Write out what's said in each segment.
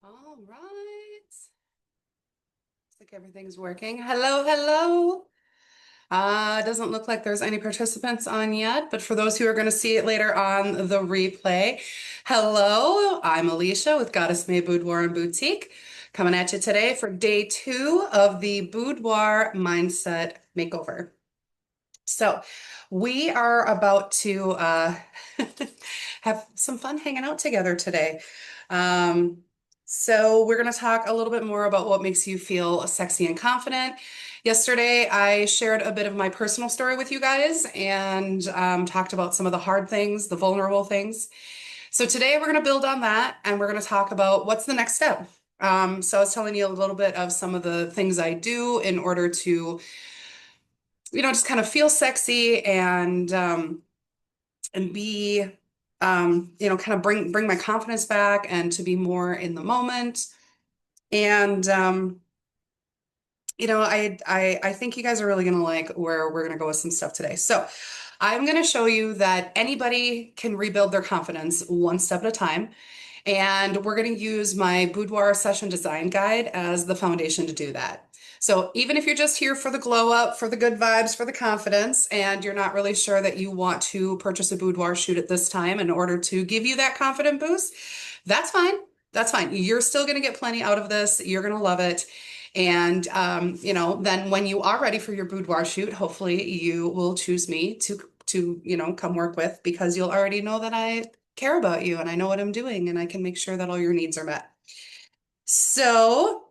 All right. Looks like everything's working. Hello, hello. Doesn't look like there's any participants on yet, but for those who are going to see it later on the replay, hello, I'm Alicia with Goddess Mae Boudoir and Boutique, coming at you today for day 2 of the Boudoir Mindset Makeover. So we are about to have some fun hanging out together today. Um, so we're going to talk a little bit more about what makes you feel sexy and confident. Yesterday, I shared a bit of my personal story with you guys and talked about some of the hard things, the vulnerable things. So today we're going to build on that and we're going to talk about what's the next step. So I was telling you a little bit of some of the things I do in order to just kind of feel sexy and be kind of bring my confidence back and to be more in the moment. And I think you guys are really gonna like where we're gonna go with some stuff today. So I'm gonna show you that anybody can rebuild their confidence one step at a time. And we're going to use my boudoir session design guide as the foundation to do that. So even if you're just here for the glow up, for the good vibes, for the confidence, and you're not really sure that you want to purchase a boudoir shoot at this time in order to give you that confident boost, that's fine. That's fine. You're still going to get plenty out of this. You're going to love it. And, then when you are ready for your boudoir shoot, hopefully you will choose me to come work with because you'll already know that I care about you and I know what I'm doing and I can make sure that all your needs are met. So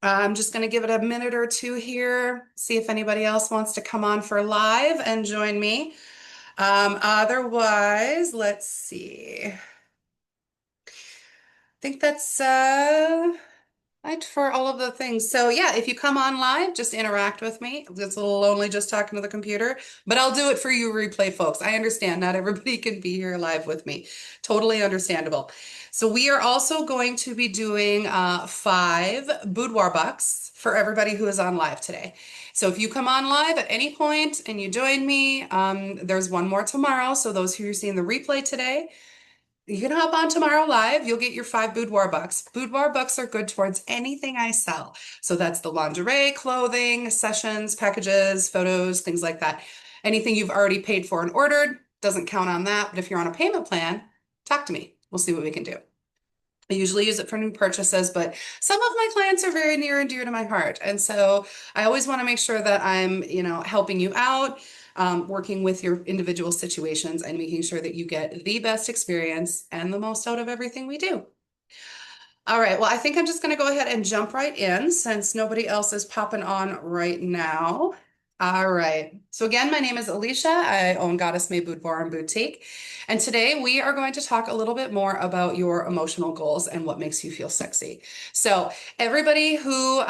I'm just going to give it a minute or two here, see if anybody else wants to come on for live and join me. Otherwise, let's see. I think that's right for all of the things. So yeah, if you come on live, just interact with me. It's a little lonely just talking to the computer, but I'll do it for you replay folks. I understand not everybody can be here live with me. Totally understandable. So we are also going to be doing 5 boudoir bucks for everybody who is on live today. So if you come on live at any point and you join me, there's one more tomorrow. So those who are seeing the replay today, you can hop on tomorrow live. You'll get your 5 boudoir bucks. Boudoir bucks are good towards anything I sell. So that's the lingerie, clothing, sessions, packages, photos, things like that. Anything you've already paid for and ordered doesn't count on that. But if you're on a payment plan, talk to me. We'll see what we can do. I usually use it for new purchases, but some of my clients are very near and dear to my heart. And so I always want to make sure that I'm, helping you out, working with your individual situations and making sure that you get the best experience and the most out of everything we do. All right, well, I think I'm just going to go ahead and jump right in since nobody else is popping on right now. All right. So again, my name is Alicia. I own Goddess Mae Boudoir and Boutique. And today we are going to talk a little bit more about your emotional goals and what makes you feel sexy. So everybody who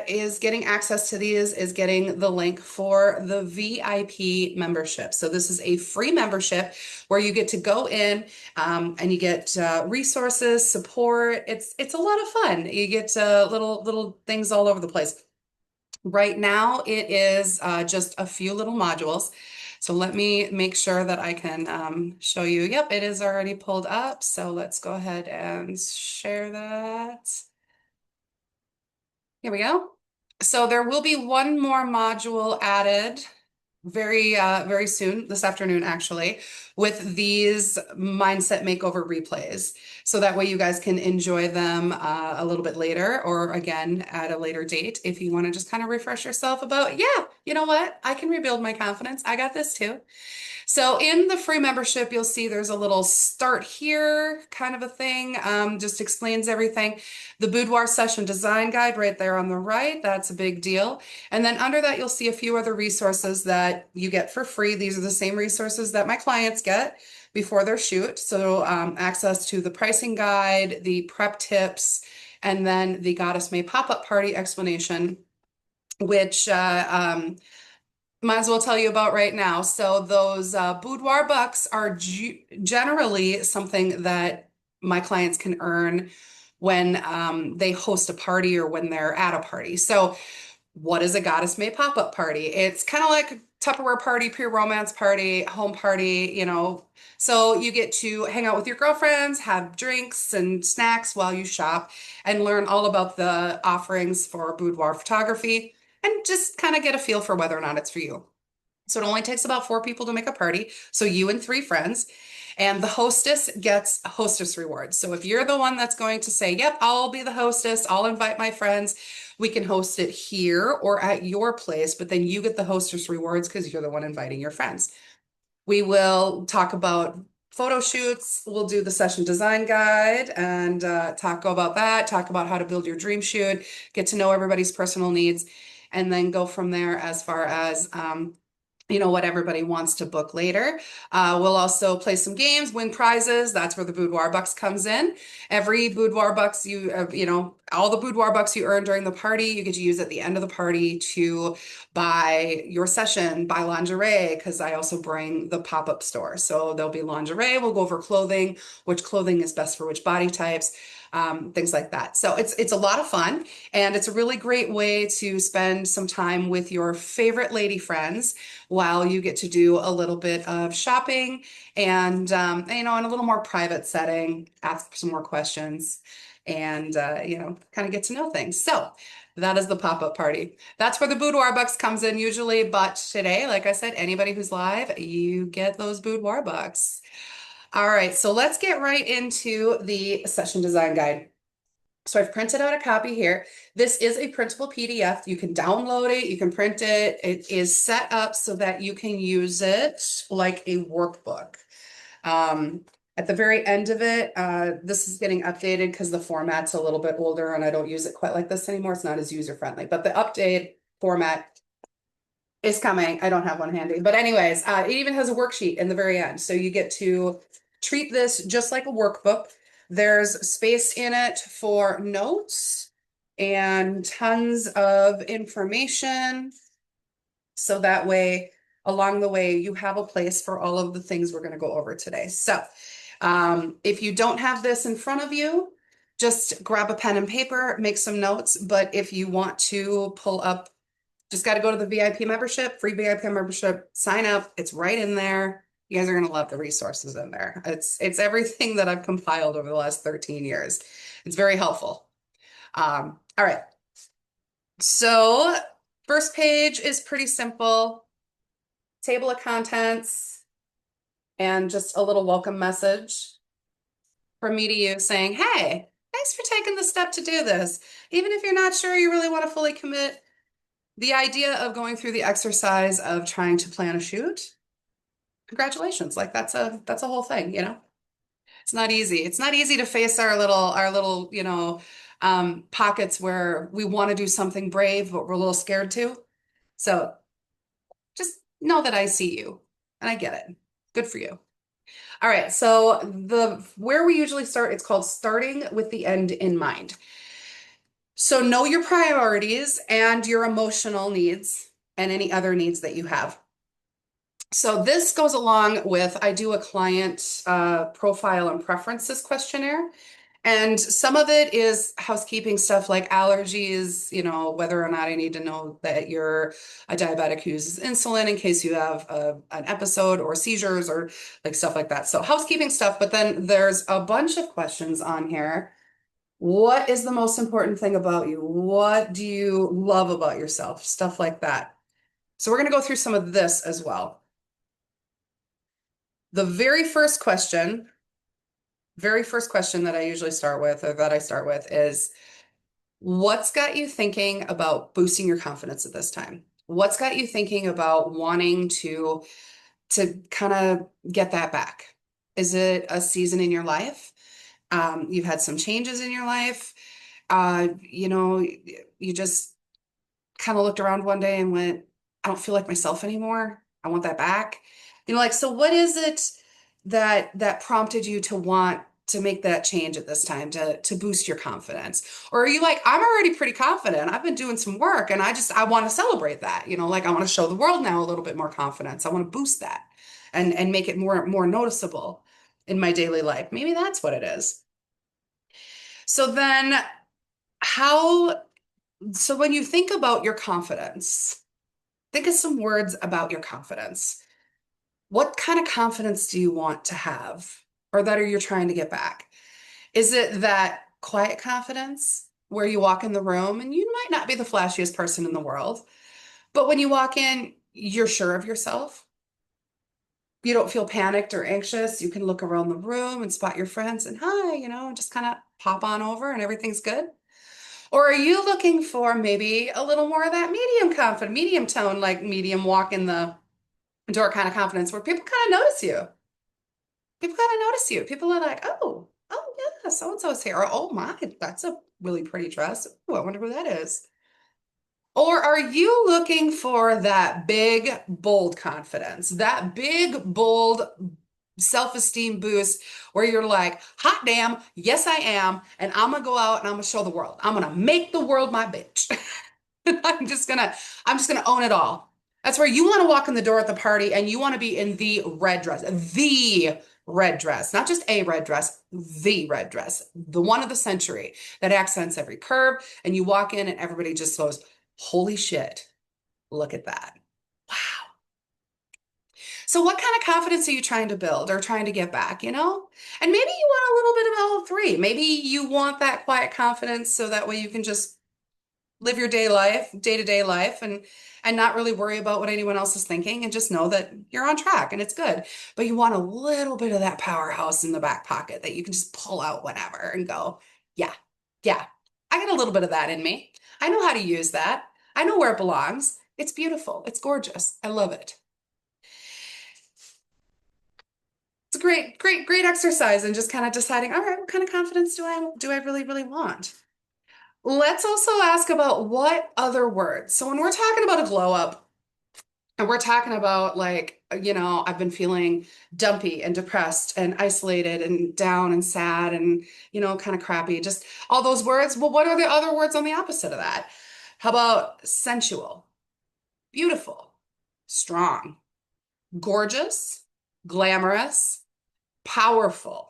is getting access to these is getting the link for the VIP membership. So this is a free membership where you get to go in and you get resources, support. It's a lot of fun. You get little things all over the place. Right now, it is just a few little modules. So let me make sure that I can show you. Yep, it is already pulled up. So let's go ahead and share that. Here we go. So there will be one more module added very soon, this afternoon actually, with these mindset makeover replays. So that way you guys can enjoy them a little bit later or again at a later date if you want to just kind of refresh yourself about, yeah, you know what? I can rebuild my confidence. I got this too. So in the free membership, you'll see there's a little start here kind of a thing, just explains everything. The boudoir session design guide right there on the right, that's a big deal. And then under that, you'll see a few other resources that you get for free. These are the same resources that my clients get before their shoot. So access to the pricing guide, the prep tips, and then the Goddess Mae pop-up party explanation, which might as well tell you about right now. So those boudoir bucks are generally something that my clients can earn when they host a party or when they're at a party. So what is a Goddess Mae pop-up party? It's kind of like Tupperware party, pre-romance party, home party, So you get to hang out with your girlfriends, have drinks and snacks while you shop, and learn all about the offerings for boudoir photography, and just kind of get a feel for whether or not it's for you. So it only takes about 4 people to make a party. So you and 3 friends. And the hostess gets a hostess reward. So if you're the one that's going to say, yep, I'll be the hostess, I'll invite my friends, we can host it here or at your place, but then you get the hostess rewards because you're the one inviting your friends. We will talk about photo shoots. We'll do the session design guide and talk about that, talk about how to build your dream shoot, get to know everybody's personal needs, and then go from there as far as what everybody wants to book later. We'll also play some games, win prizes. That's where the boudoir bucks comes in. Every boudoir bucks all the boudoir bucks you earn during the party, you get to use at the end of the party to buy your session, buy lingerie, because I also bring the pop-up store. So there'll be lingerie. We'll go over clothing, which clothing is best for which body types. Things like that. So it's a lot of fun, and it's a really great way to spend some time with your favorite lady friends while you get to do a little bit of shopping and in a little more private setting, ask some more questions and kind of get to know things. So that is the pop-up party. That's where the boudoir bucks comes in usually, but today, like I said, anybody who's live, you get those boudoir bucks. All right, so let's get right into the session design guide. So I've printed out a copy here. This is a printable PDF. You can download it, you can print it. It is set up so that you can use it like a workbook. At the very end of it, this is getting updated because the format's a little bit older and I don't use it quite like this anymore. It's not as user-friendly, but the update format is coming. I don't have one handy. But anyways, it even has a worksheet in the very end. So you get to treat this just like a workbook. There's space in it for notes and tons of information. So that way, along the way, you have a place for all of the things we're going to go over today. So if you don't have this in front of you, just grab a pen and paper, make some notes. But if you want to pull up, just got to go to the VIP membership, free VIP membership, sign up. It's right in there. You guys are going to love the resources in there. It's everything that I've compiled over the last 13 years. It's very helpful. All right. So first page is pretty simple. Table of contents and just a little welcome message from me to you saying, hey, thanks for taking the step to do this. Even if you're not sure you really want to fully commit, the idea of going through the exercise of trying to plan a shoot, congratulations. Like that's a whole thing, It's not easy. It's not easy to face our little, pockets where we want to do something brave, but we're a little scared to. So just know that I see you and I get it. Good for you. All right, so where we usually start, it's called starting with the end in mind. So know your priorities and your emotional needs and any other needs that you have. So this goes along with, I do a client profile and preferences questionnaire. And some of it is housekeeping stuff like allergies, whether or not I need to know that you're a diabetic who uses insulin in case you have an episode or seizures or like stuff like that. So housekeeping stuff, but then there's a bunch of questions on here. What is the most important thing about you? What do you love about yourself? Stuff like that. So we're going to go through some of this as well. The very first question that I usually start with, or that I start with, is what's got you thinking about boosting your confidence at this time? What's got you thinking about wanting to kind of get that back? Is it a season in your life? You've had some changes in your life. You just kind of looked around one day and went, I don't feel like myself anymore. I want that back. So what is it that prompted you to want to make that change at this time to boost your confidence? Or are you like, I'm already pretty confident. I've been doing some work and I want to celebrate that. I want to show the world now a little bit more confidence. I want to boost that and make it more noticeable in my daily life. Maybe that's what it is. So then so when you think about your confidence, Think of some words about your confidence. What kind of confidence do you want to have or that are you trying to get back? Is it that quiet confidence where you walk in the room and you might not be the flashiest person in the world, but when you walk in, you're sure of yourself? You don't feel panicked or anxious. You can look around the room and spot your friends and hi, just kind of pop on over and everything's good. Or are you looking for maybe a little more of that medium confident, medium tone, like medium walk in the door kind of confidence where people kind of notice you? People kind of notice you. People are like, oh yeah, so and so's here. Or, oh my, that's a really pretty dress. Oh, I wonder who that is. Or are you looking for that big, bold confidence, that big, bold self-esteem boost where you're like, hot damn, yes, I am. And I'm gonna go out and I'm gonna show the world. I'm gonna make the world my bitch. I'm just gonna own it all. That's where you want to walk in the door at the party and you want to be in the red dress, not just a red dress, the red dress, the one of the century that accents every curve. And you walk in and everybody just goes, holy shit, look at that. Wow. So what kind of confidence are you trying to build or trying to get back, And maybe you want a little bit of all three. Maybe you want that quiet confidence so that way you can just live your day-to-day life and not really worry about what anyone else is thinking and just know that you're on track and it's good. But you want a little bit of that powerhouse in the back pocket that you can just pull out whenever and go, yeah, yeah, I got a little bit of that in me. I know how to use that. I know where it belongs. It's beautiful. It's gorgeous. I love it. It's a great, great, great exercise and just kind of deciding, all right, what kind of confidence do I really, really want? Let's also ask about what other words. So when we're talking about a glow up and we're talking about like, I've been feeling dumpy and depressed and isolated and down and sad and, kind of crappy, just all those words. Well, what are the other words on the opposite of that? How about sensual, beautiful, strong, gorgeous, glamorous, powerful?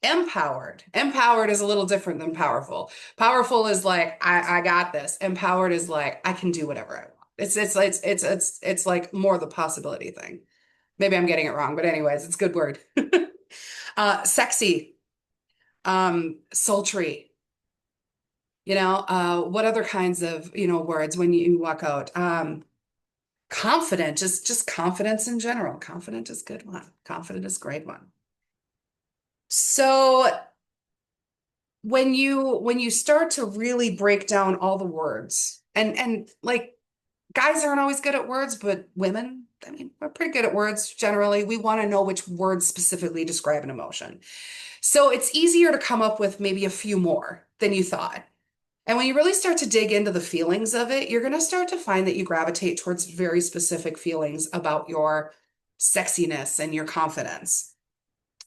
Empowered. Empowered is a little different than powerful. Powerful is like, I got this. Empowered is like, I can do whatever I want. It's like more the possibility thing. Maybe I'm getting it wrong, but anyways, it's a good word. Sexy, sultry, what other kinds of, words when you walk out? Confident, just confidence in general. Confident is a good one. Confident is a great one. So when you start to really break down all the words and like guys aren't always good at words, but women, I mean, we're pretty good at words generally. We want to know which words specifically describe an emotion. So it's easier to come up with maybe a few more than you thought. And when you really start to dig into the feelings of it, you're going to start to find that you gravitate towards very specific feelings about your sexiness and your confidence.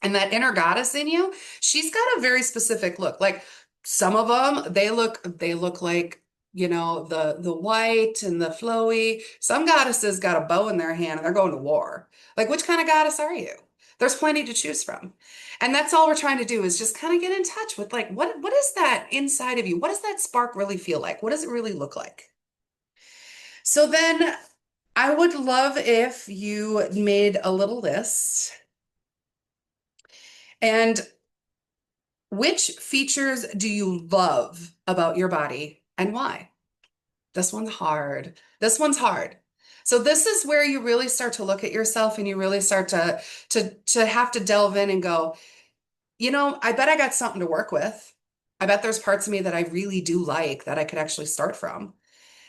And that inner goddess in you, she's got a very specific look. Like some of them, they look like, the white and the flowy. Some goddesses got a bow in their hand and they're going to war. Like which kind of goddess are you? There's plenty to choose from. And that's all we're trying to do is just kind of get in touch with like what is that inside of you? What does that spark really feel like? What does it really look like? So then I would love if you made a little list. And which features do you love about your body and why? This one's hard. This one's hard. So this is where you really start to look at yourself and you really start to have to delve in and go, I bet I got something to work with. I bet there's parts of me that I really do like that I could actually start from.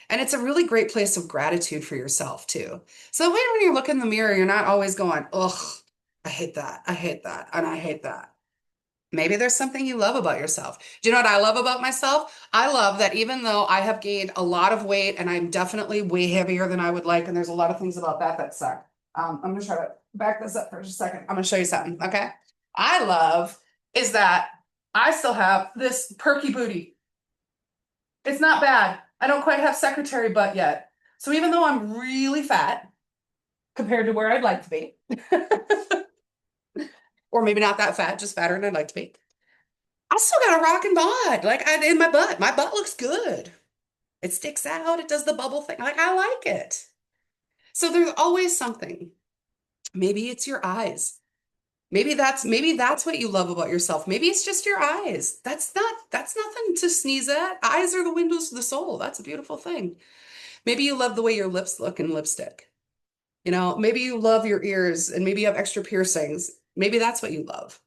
And it's a really great place of gratitude for yourself too. So when you look in the mirror, you're not always going, ugh, I hate that. I hate that. And I hate that. Maybe there's something you love about yourself. Do you know what I love about myself? I love that even though I have gained a lot of weight and I'm definitely way heavier than I would like, and there's a lot of things about that suck. I'm gonna try to back this up for just a second. I'm gonna show you something, okay? I love is that I still have this perky booty. It's not bad. I don't quite have secretary butt yet. So even though I'm really fat compared to where I'd like to be, or maybe not that fat, just fatter than I'd like to be. I still got a rocking bod, like in my butt. My butt looks good. It sticks out. It does the bubble thing. Like, I like it. So there's always something. Maybe it's your eyes. Maybe that's what you love about yourself. Maybe it's just your eyes. That's nothing to sneeze at. Eyes are the windows to the soul. That's a beautiful thing. Maybe you love the way your lips look in lipstick. Maybe you love your ears and maybe you have extra piercings. Maybe that's what you love.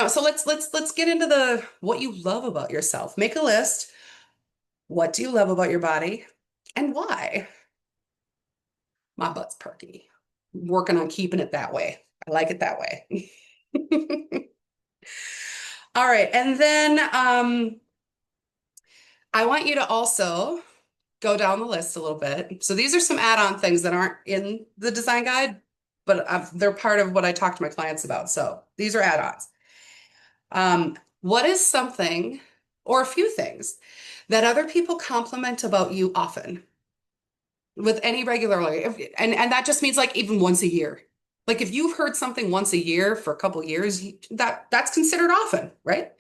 So let's get into the what you love about yourself. Make a list. What do you love about your body and why? My butt's perky. Working on keeping it that way. I like it that way. All right. And then I want you to also go down the list a little bit. So these are some add-on things that aren't in the design guide, but they're part of what I talk to my clients about. So these are add-ons. What is something or a few things that other people compliment about you often with any regularity? And that just means like even once a year. Like if you've heard something once a year for a couple years, that's considered often, right?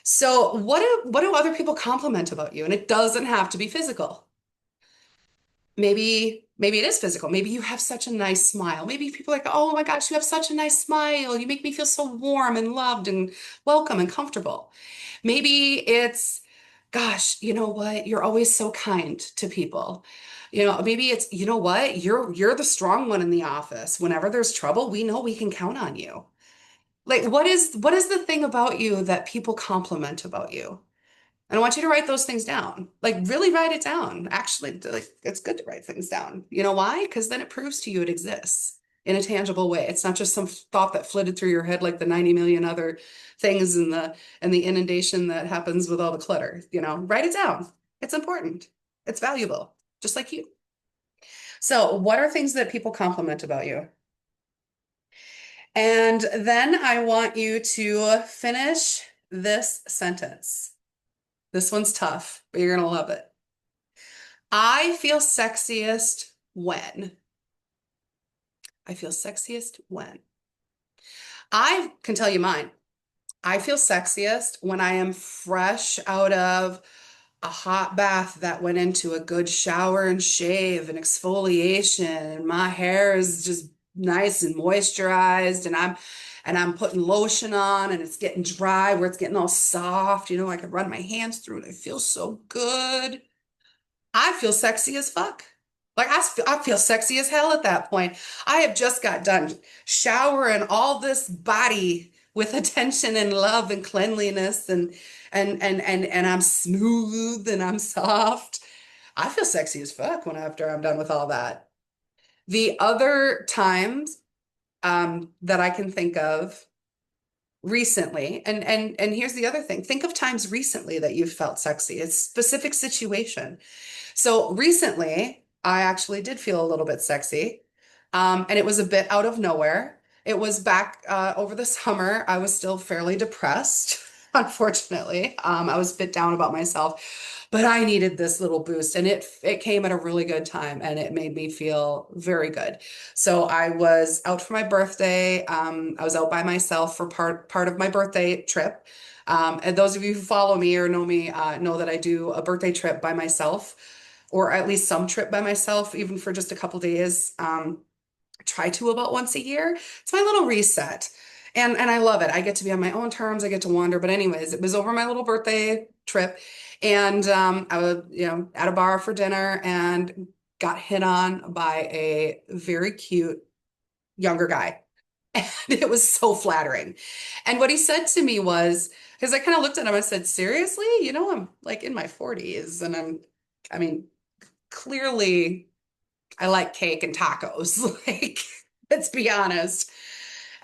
So what do other people compliment about you? And it doesn't have to be physical. Maybe it is physical. Maybe you have such a nice smile. Maybe people are like, oh my gosh, you have such a nice smile. You make me feel so warm and loved and welcome and comfortable. Maybe it's, gosh, you know what? You're always so kind to people. Maybe it's, you know what? You're the strong one in the office. Whenever there's trouble, we know we can count on you. Like, what is the thing about you that people compliment about you? And I want you to write those things down. Like really write it down. Actually, like it's good to write things down. You know why? Because then it proves to you it exists in a tangible way. It's not just some thought that flitted through your head like the 90 million other things and the inundation that happens with all the clutter. Write it down. It's important. It's valuable, just like you. So, what are things that people compliment about you? And then I want you to finish this sentence. This one's tough, but you're going to love it. I feel sexiest when. I feel sexiest when. I can tell you mine. I feel sexiest when I am fresh out of a hot bath that went into a good shower and shave and exfoliation, and my hair is just nice and moisturized, and I'm putting lotion on and it's getting dry where it's getting all soft. I can run my hands through it. It feels so good. I feel sexy as fuck. Like I feel sexy as hell at that point. I have just got done showering all this body with attention and love and cleanliness and I'm smooth and I'm soft. I feel sexy as fuck when after I'm done with all that. The other times that I can think of recently, and here's the other thing. Think of times recently that you felt sexy. It's specific situation. So recently, I actually did feel a little bit sexy, and it was a bit out of nowhere. It was back over the summer. I was still fairly depressed, unfortunately. I was a bit down about myself, but I needed this little boost, and it came at a really good time, and it made me feel very good. So I was out for my birthday. I was out by myself for part of my birthday trip. And those of you who follow me or know me know that I do a birthday trip by myself or at least some trip by myself, even for just a couple days. Try to about once a year. It's my little reset. And I love it. I get to be on my own terms. I get to wander. But anyways, it was over my little birthday trip. And I was, at a bar for dinner and got hit on by a very cute younger guy. And it was so flattering. And what he said to me was, because I kind of looked at him, I said, seriously? I'm like in my 40s and I mean, clearly I like cake and tacos. Like, let's be honest.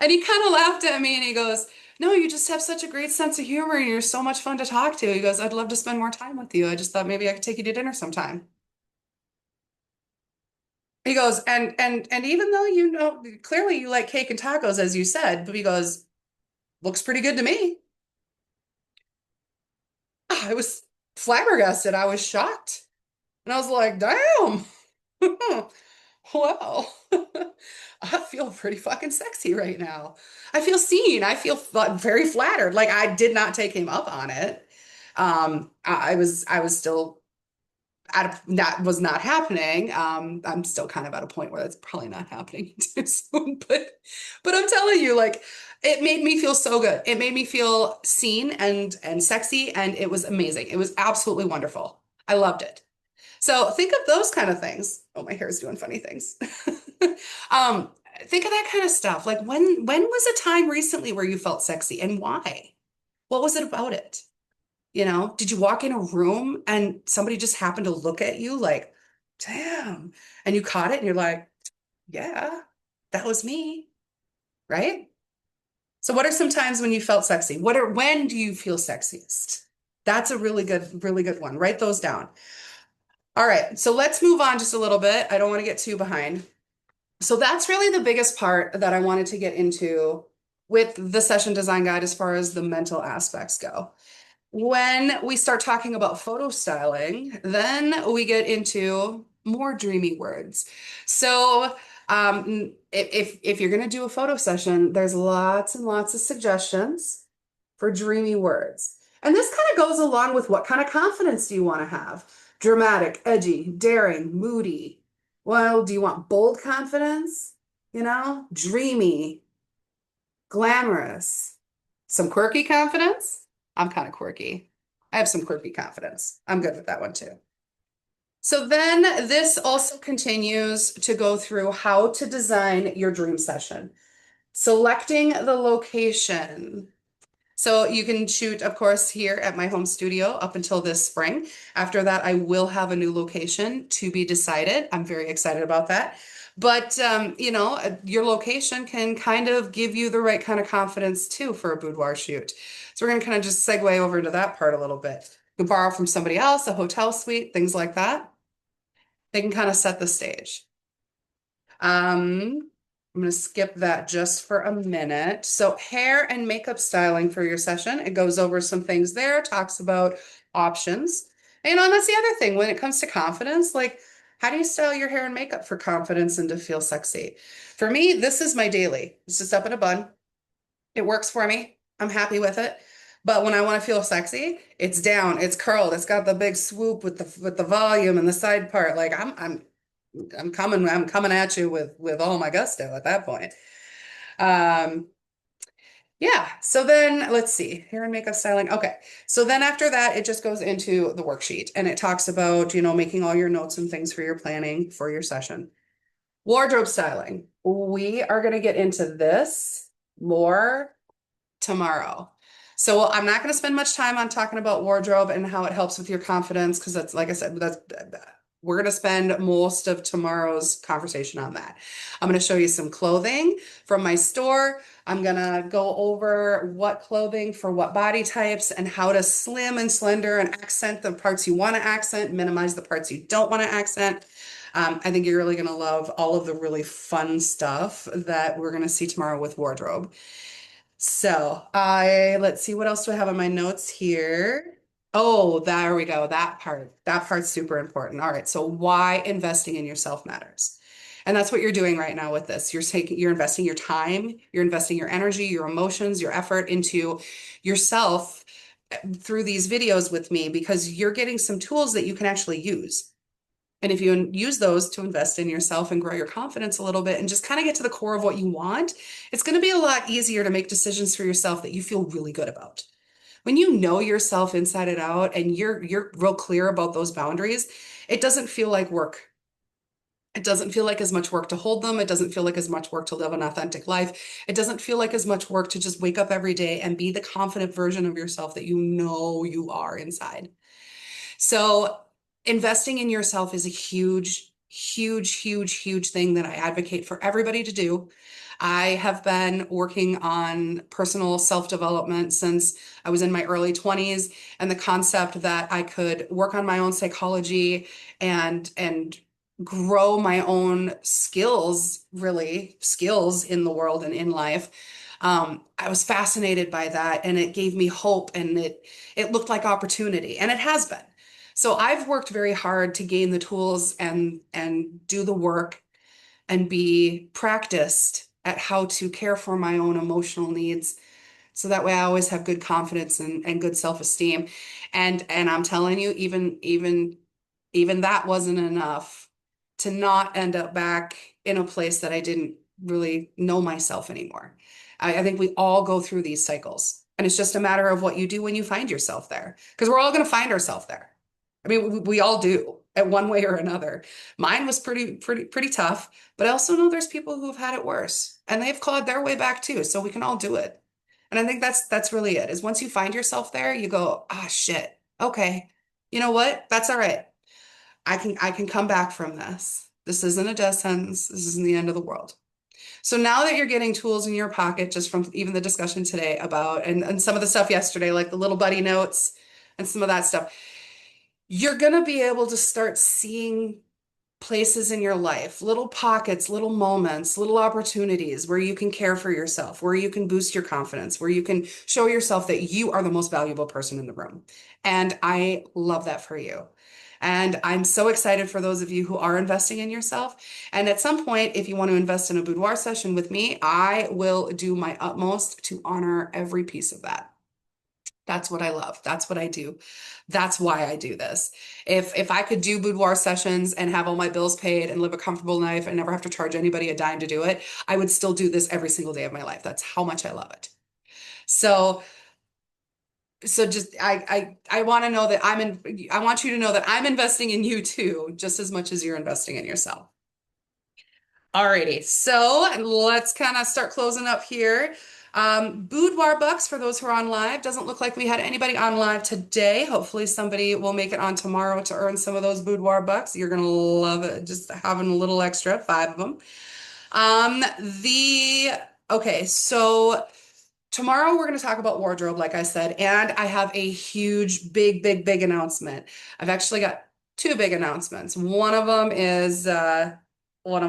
And he kind of laughed at me and he goes, no, you just have such a great sense of humor and you're so much fun to talk to. He goes, I'd love to spend more time with you. I just thought maybe I could take you to dinner sometime. He goes, and even though clearly you like cake and tacos, as you said, but he goes, looks pretty good to me. I was flabbergasted. I was shocked. And I was like, damn. Well, I feel pretty fucking sexy right now. I feel seen. I feel very flattered. Like I did not take him up on it. I was still that was not happening. I'm still kind of at a point where that's probably not happening too soon, but I'm telling you, like, it made me feel so good. It made me feel seen and sexy, and it was amazing. It was absolutely wonderful. I loved it. So think of those kind of things. Oh, my hair is doing funny things. Um, think of that kind of stuff. Like when was a time recently where you felt sexy and why? What was it about it? You know, did you walk in a room and somebody just happened to look at you like, damn, and you caught it and you're like, yeah, that was me, right? So what are some times when you felt sexy? When do you feel sexiest? That's a really good one. Write those down. All right, so let's move on just a little bit. I don't want to get too behind. So that's really the biggest part that I wanted to get into with the session design guide as far as the mental aspects go. When we start talking about photo styling, then we get into more dreamy words. So, if you're going to do a photo session, there's lots and lots of suggestions for dreamy words. And this kind of goes along with what kind of confidence do you want to have? Dramatic, edgy, daring, moody. Well, do you want bold confidence? You know, dreamy, glamorous, some quirky confidence? I'm kind of quirky. I have some quirky confidence. I'm good with that one too. So then this also continues to go through how to design your dream session. Selecting the location. So you can shoot, of course, here at my home studio up until this spring. After that, I will have a new location to be decided. I'm very excited about that. But your location can kind of give you the right kind of confidence too for a boudoir shoot. So we're going to kind of just segue over into that part a little bit. You can borrow from somebody else, a hotel suite, things like that. They can kind of set the stage. I'm going to skip that just for a minute. So hair and makeup styling for your session. It goes over some things there, talks about options. And that's the other thing when it comes to confidence, like how do you style your hair and makeup for confidence and to feel sexy? For me, this is my daily. It's just up in a bun. It works for me. I'm happy with it. But when I want to feel sexy, it's down, it's curled, it's got the big swoop with the volume and the side part. Like I'm coming at you with all my gusto at that point. Um, yeah, so then let's see, hair and makeup styling. Okay, so then after that, it just goes into the worksheet and it talks about, making all your notes and things for your planning for your session. Wardrobe styling. We are going to get into this more tomorrow. So I'm not going to spend much time on talking about wardrobe and how it helps with your confidence because that's, like I said, we're going to spend most of tomorrow's conversation on that. I'm going to show you some clothing from my store. I'm going to go over what clothing for what body types and how to slim and slender and accent the parts you want to accent, minimize the parts you don't want to accent. I think you're really going to love all of the really fun stuff that we're going to see tomorrow with wardrobe. So let's see, what else do I have on my notes here? Oh, there we go. That part's super important. All right. So why investing in yourself matters. And that's what you're doing right now with this. You're investing your time, you're investing your energy, your emotions, your effort into yourself through these videos with me because you're getting some tools that you can actually use. And if you use those to invest in yourself and grow your confidence a little bit and just kind of get to the core of what you want, it's going to be a lot easier to make decisions for yourself that you feel really good about. When you know yourself inside and out and you're real clear about those boundaries, it doesn't feel like work. It doesn't feel like as much work to hold them. It doesn't feel like as much work to live an authentic life. It doesn't feel like as much work to just wake up every day and be the confident version of yourself that you know you are inside. So investing in yourself is a huge, huge, huge, huge thing that I advocate for everybody to do. I have been working on personal self-development since I was in my early 20s, and the concept that I could work on my own psychology and grow my own skills, really skills in the world and in life. I was fascinated by that, and it gave me hope, and it looked like opportunity, and it has been. So I've worked very hard to gain the tools and do the work and be practiced at how to care for my own emotional needs. So that way I always have good confidence and good self-esteem. And I'm telling you, even even that wasn't enough to not end up back in a place that I didn't really know myself anymore. I think we all go through these cycles. And it's just a matter of what you do when you find yourself there. Because we're all going to find ourselves there. I mean, we all do at one way or another. Mine was pretty tough, but I also know there's people who've had it worse and they've clawed their way back too. So we can all do it. And I think that's really it, is once you find yourself there, you go, ah, shit. Okay. You know what? That's all right. I can come back from this. This isn't a death sentence. This isn't the end of the world. So now that you're getting tools in your pocket, just from even the discussion today about, and some of the stuff yesterday, like the little buddy notes and some of that stuff, you're going to be able to start seeing places in your life, little pockets, little moments, little opportunities where you can care for yourself, where you can boost your confidence, where you can show yourself that you are the most valuable person in the room. And I love that for you. And I'm so excited for those of you who are investing in yourself. And at some point, if you want to invest in a boudoir session with me, I will do my utmost to honor every piece of that. That's what I love. That's what I do. That's why I do this. If I could do boudoir sessions and have all my bills paid and live a comfortable life and never have to charge anybody a dime to do it, I would still do this every single day of my life. That's how much I love it. So just I want to know that I want you to know that I'm investing in you too, just as much as you're investing in yourself. Alrighty, so let's kind of start closing up here. Boudoir bucks for those who are on live. Doesn't look like we had anybody on live today. Hopefully somebody will make it on tomorrow to earn some of those boudoir bucks. You're gonna love it, just having a little extra, 5 of them. The okay, so tomorrow we're going to talk about wardrobe, like I said, and I have a huge, big announcement. I've actually got two big announcements. One of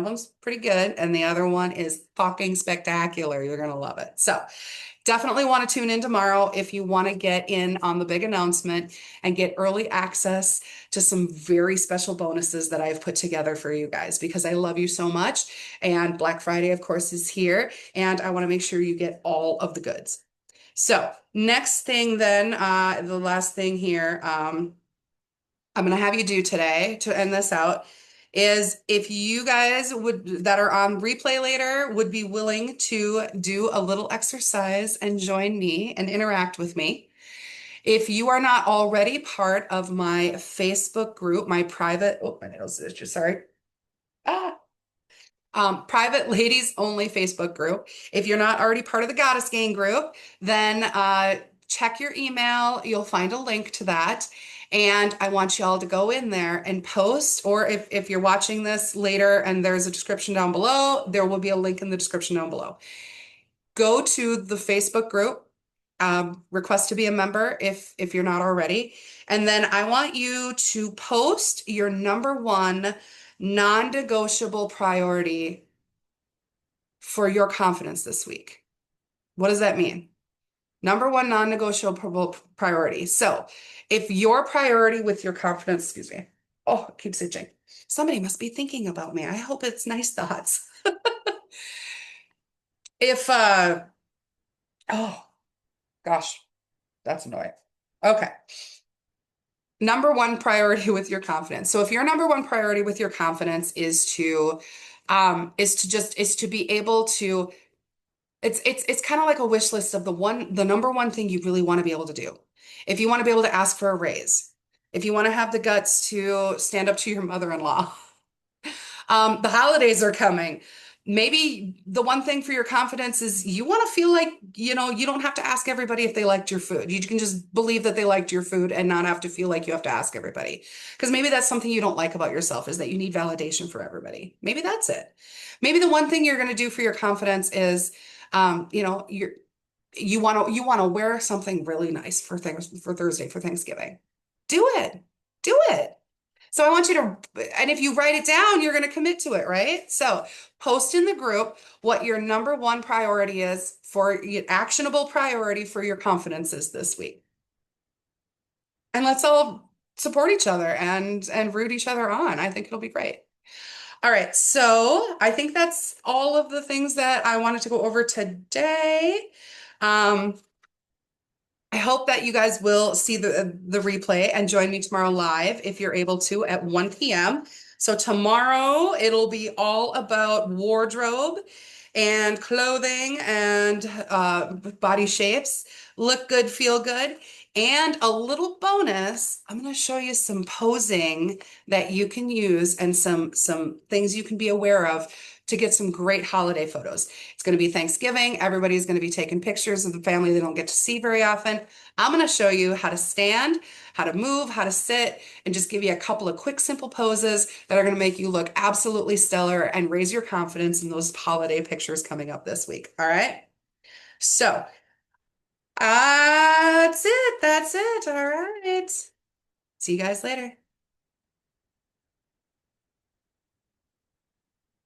them's pretty good, and the other one is fucking spectacular. You're going to love it. So definitely want to tune in tomorrow if you want to get in on the big announcement and get early access to some very special bonuses that I've put together for you guys because I love you so much. And Black Friday, of course, is here, and I want to make sure you get all of the goods. So next thing then, the last thing here, I'm going to have you do today to end this out is if you guys that are on replay later would be willing to do a little exercise and join me and interact with me. If you are not already part of my Facebook group, my private, oh, my nails itchy, sorry. Ah, private ladies only Facebook group. If you're not already part of the Goddess Gang group, then check your email. You'll find a link to that. And I want y'all to go in there and post, or if you're watching this later and there's a description down below, there will be a link in the description down below. Go to the Facebook group, request to be a member if you're not already. And then I want you to post your number one non-negotiable priority for your confidence this week. What does that mean? Number one non-negotiable priority. So if your priority with your confidence, excuse me, oh, it keeps itching. Somebody must be thinking about me. I hope it's nice thoughts. If, oh gosh, that's annoying. Okay. Number one priority with your confidence. So if your number one priority with your confidence is to be able to, it's kind of like a wish list of the number one thing you really want to be able to do. If you want to be able to ask for a raise, if you want to have the guts to stand up to your mother-in-law, the holidays are coming. Maybe the one thing for your confidence is you want to feel like, you don't have to ask everybody if they liked your food. You can just believe that they liked your food and not have to feel like you have to ask everybody. Because maybe that's something you don't like about yourself is that you need validation for everybody. Maybe that's it. Maybe the one thing you're going to do for your confidence is, you want to wear something really nice for things for Thursday for Thanksgiving. Do it. Do it. So I want you to, and if you write it down, you're going to commit to it, right? So post in the group what your number one priority is for actionable priority for your confidences this week. And let's all support each other and root each other on. I think it'll be great. All right, so I think that's all of the things that I wanted to go over today. Um, I hope that you guys will see the replay and join me tomorrow live if you're able to at 1 p.m. So tomorrow it'll be all about wardrobe and clothing and body shapes. Look good, feel good. And a little bonus, I'm going to show you some posing that you can use and some things you can be aware of to get some great holiday photos. It's going to be Thanksgiving. Everybody's going to be taking pictures of the family they don't get to see very often. I'm going to show you how to stand, how to move, how to sit, and just give you a couple of quick, simple poses that are going to make you look absolutely stellar and raise your confidence in those holiday pictures coming up this week. All right. So that's it. That's it. All right. See you guys later.